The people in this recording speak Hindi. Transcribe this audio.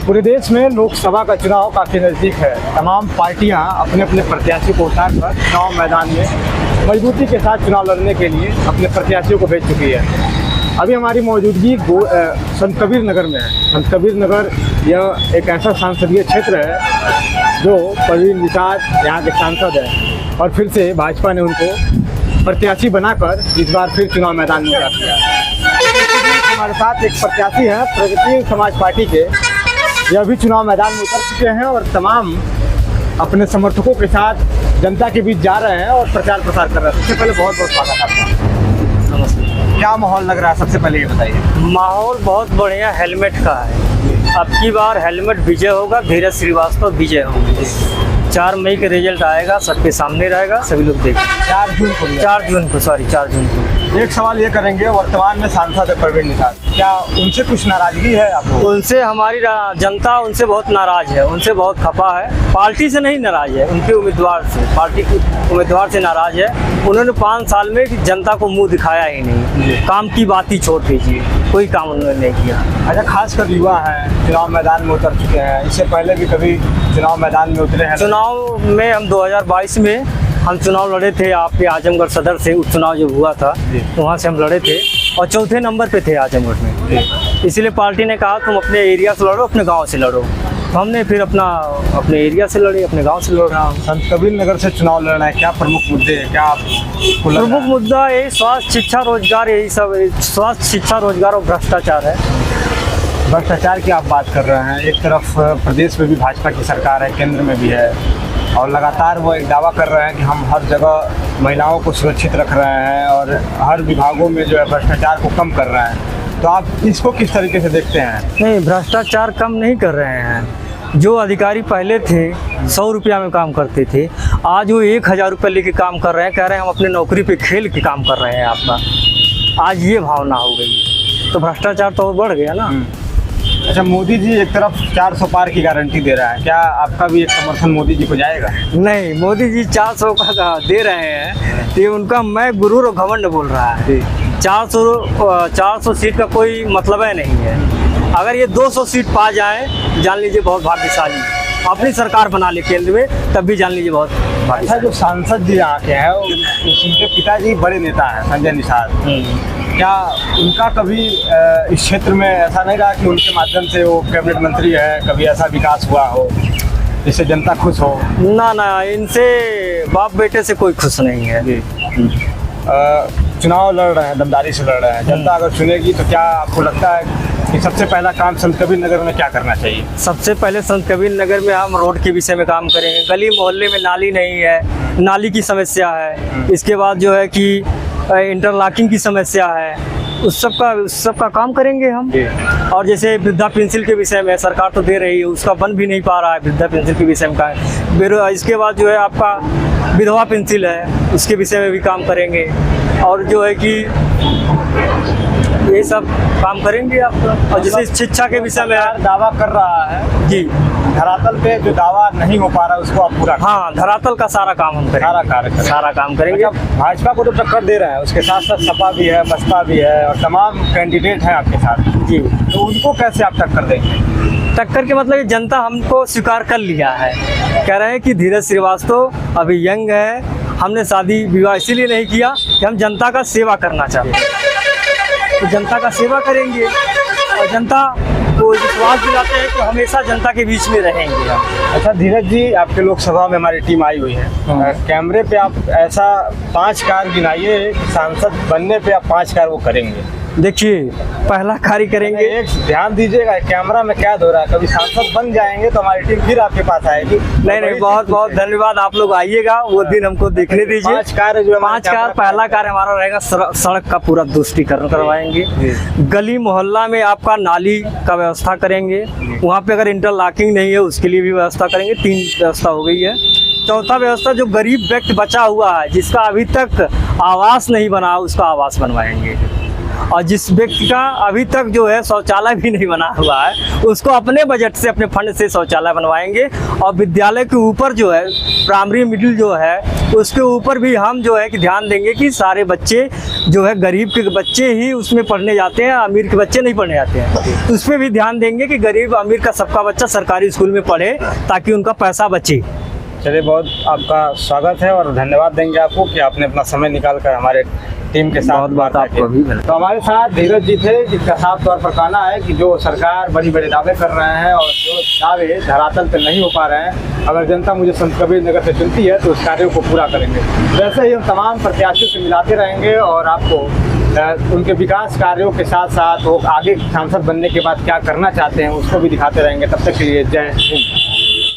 पूरे देश में लोकसभा का चुनाव काफ़ी नज़दीक है। तमाम पार्टियां अपने अपने प्रत्याशी को उतारकर चुनाव मैदान में मजबूती के साथ चुनाव लड़ने के लिए अपने प्रत्याशियों को भेज चुकी है। अभी हमारी मौजूदगी संत कबीर नगर में है। संत कबीर नगर यह एक ऐसा संसदीय क्षेत्र है जो परवीन निषाद यहाँ के सांसद हैं और फिर से भाजपा ने उनको प्रत्याशी बनाकर इस बार फिर चुनाव मैदान में उतार दिया। हमारे साथ एक प्रत्याशी हैं प्रगति समाज पार्टी के, यह भी चुनाव मैदान में उतर चुके हैं और तमाम अपने समर्थकों के साथ जनता के बीच जा रहे हैं और प्रचार प्रसार कर रहे हैं। सबसे पहले बहुत बहुत स्वागत आपका। नमस्ते। क्या माहौल लग रहा है, सबसे पहले ये बताइए। माहौल बहुत बढ़िया हेलमेट का है। अब की बार हेलमेट विजय होगा, धीरज श्रीवास्तव विजय होंगे। 4 मई के रिजल्ट आएगा, सबके सामने रहेगा, सभी लोग देखेंगे। 4 जून को 4 जून को। एक सवाल ये करेंगे, वर्तमान में सांसद है परवीन निषाद, क्या उनसे कुछ नाराजगी है आपको? उनसे हमारी जनता उनसे बहुत नाराज है, उनसे बहुत खफा है। पार्टी से नहीं नाराज है, उनके उम्मीदवार से, पार्टी के उम्मीदवार से नाराज है। उन्होंने 5 साल में जनता को मुंह दिखाया ही नहीं, काम की बात ही छोड़ दीजिए, कोई काम उन्होंने नहीं किया। अच्छा, खासकर युवा हैं, चुनाव मैदान में उतर चुके हैं, इससे पहले भी कभी चुनाव मैदान में उतरे हैं? चुनाव में हम 2022 में हम चुनाव लड़े थे आपके आजमगढ़ सदर से। उपचुनाव जब हुआ था वहाँ से हम लड़े थे और चौथे नंबर पे थे आजमगढ़ में। इसलिए पार्टी ने कहा तुम अपने एरिया से लड़ो, अपने गांव से लड़ो। तो हमने फिर अपने एरिया से लड़े, अपने गांव से लड़ा। संत कबीर नगर से चुनाव लड़ना है, क्या प्रमुख मुद्दे हैं, क्या आपको लग रहा है? प्रमुख मुद्दा यही स्वास्थ्य, शिक्षा, रोजगार, यही सब। स्वास्थ्य, शिक्षा, रोजगार और भ्रष्टाचार है। भ्रष्टाचार की आप बात कर रहे हैं। एक तरफ प्रदेश में भी भाजपा की सरकार है, केंद्र में भी है, और लगातार वो एक दावा कर रहे हैं कि हम हर जगह महिलाओं को सुरक्षित रख रहे हैं और हर विभागों में जो है भ्रष्टाचार को कम कर रहे हैं। तो आप इसको किस तरीके से देखते हैं? नहीं, भ्रष्टाचार कम नहीं कर रहे हैं। जो अधिकारी पहले थे 100 रुपया में काम करते थे, आज वो 1000 रुपये लेके काम कर रहे हैं। कह रहे हैं हम अपने नौकरी पे खेल के काम कर रहे हैं आपका। आज ये भावना हो गई, तो भ्रष्टाचार तो बढ़ गया ना। अच्छा, मोदी जी एक तरफ 400 पार की गारंटी दे रहा है, क्या आपका भी एक समर्थन मोदी जी को जाएगा? नहीं, मोदी जी 400 का दे रहे हैं, ये उनका मैं गुरूर और घमंड बोल रहा है। 400 सीट का कोई मतलब है नहीं है। अगर ये 200 सीट पा जाए, जान लीजिए बहुत भाग्यशाली। अपनी सरकार बना ले केंद्र में, तब भी जान लीजिए बहुत भाग्यशाली। अच्छा, जो सांसद जी यहाँ के हैं, उनके पिताजी बड़े नेता हैं संजय निषाद, क्या उनका कभी इस क्षेत्र में ऐसा नहीं रहा कि उनके माध्यम से वो कैबिनेट मंत्री है, कभी ऐसा विकास हुआ हो जिससे जनता खुश हो? ना, इनसे बाप बेटे से कोई खुश नहीं है। चुनाव लड़ रहे हैं, दमदारी से लड़ रहे हैं, जनता अगर चुनेगी तो क्या आपको लगता है कि सबसे पहला काम संत कबीर नगर में क्या करना चाहिए? सबसे पहले संत कबीर नगर में हम रोड के विषय में काम करेंगे। गली मोहल्ले में नाली नहीं है, नाली की समस्या है। इसके बाद जो है कि इंटरलॉकिंग की समस्या है, उस सब का काम करेंगे हम। और जैसे वृद्धा पेंसिल के विषय में सरकार तो दे रही है, उसका बन भी नहीं पा रहा है। वृद्धा पेंसिल के विषय में का, इसके बाद जो है आपका विधवा पेंसिल है, उसके विषय में भी काम करेंगे। और जो है कि ये सब काम करेंगे आप। और जैसे शिक्षा के विषय में दावा कर रहा है जी, धरातल पे जो दावा नहीं हो पा रहा है उसको आप पूरा। हाँ, धरातल का सारा काम हम करेंगे, सारा काम करेंगे। अच्छा, भाजपा को तो टक्कर दे रहे हैं, उसके साथ साथ सपा भी है, बसपा भी है और तमाम कैंडिडेट हैं आपके साथ जी। तो उनको कैसे आप टक्कर देंगे? टक्कर के मतलब जनता हमको स्वीकार कर लिया है। कह रहे हैं कि धीरज श्रीवास्तव अभी यंग है, हमने शादी विवाह इसीलिए नहीं किया कि हम जनता का सेवा करना चाहते हैं। तो जनता का सेवा करेंगे और जनता को विश्वास दिलाते हैं कि हमेशा जनता के बीच में रहेंगे। अच्छा धीरज जी, आपके लोकसभा में हमारी टीम आई हुई है। कैमरे पे आप ऐसा 5 कार्य गिनाइए, सांसद बनने पे आप 5 कार्य वो करेंगे। देखिए, पहला कार्य करेंगे, एक ध्यान दीजिएगा कैमरा में कैद हो रहा है, कभी सांसद बन जाएंगे तो हमारी टीम फिर आपके पास आएगी। नहीं, बहुत बहुत धन्यवाद। आप लोग आइएगा, वो दिन हमको देखने दीजिए। 5 कार्य जो 5 कार्य, पहला कार्य हमारा रहेगा सड़क का पूरा दुष्टीकरण करवाएंगे। गली मोहल्ला में आपका नाली का व्यवस्था करेंगे, वहाँ पे अगर इंटरलॉकिंग नहीं है उसके लिए भी व्यवस्था करेंगे। 3 व्यवस्था हो गई है। चौथा व्यवस्था, जो गरीब व्यक्ति बचा हुआ है, जिसका अभी तक आवास नहीं बना, उसका आवास बनवाएंगे। और जिस व्यक्ति का अभी तक जो है शौचालय भी नहीं बना हुआ है, उसको अपने बजट से, अपने फंड से शौचालय बनवाएंगे। और विद्यालय के ऊपर जो है, प्राइमरी मिडिल जो है, उसके ऊपर भी हम जो है कि ध्यान देंगे कि सारे बच्चे जो है गरीब के बच्चे ही उसमें पढ़ने जाते हैं, अमीर के बच्चे नहीं पढ़ने जाते हैं। तो उस पर भी ध्यान देंगे कि गरीब अमीर का सबका बच्चा सरकारी स्कूल में पढ़े ताकि उनका पैसा बचे। चलिए, बहुत आपका स्वागत है और धन्यवाद देंगे आपको कि आपने अपना समय निकाल कर हमारे टीम के साथ बात आपको भी। तो हमारे साथ धीरज जी थे, जिसका साफ तौर पर कहना है कि जो सरकार बड़ी बड़े दावे कर रहे हैं और जो दावे धरातल पर नहीं हो पा रहे हैं, अगर जनता मुझे संत कबीर नगर से चुनती है तो उस कार्यों को पूरा करेंगे। वैसे ही हम तमाम प्रत्याशियों से मिलाते रहेंगे और आपको उनके विकास कार्यों के साथ साथ वो आगे सांसद बनने के बाद क्या करना चाहते हैं उसको भी दिखाते रहेंगे। तब तक के लिए जय हिंद।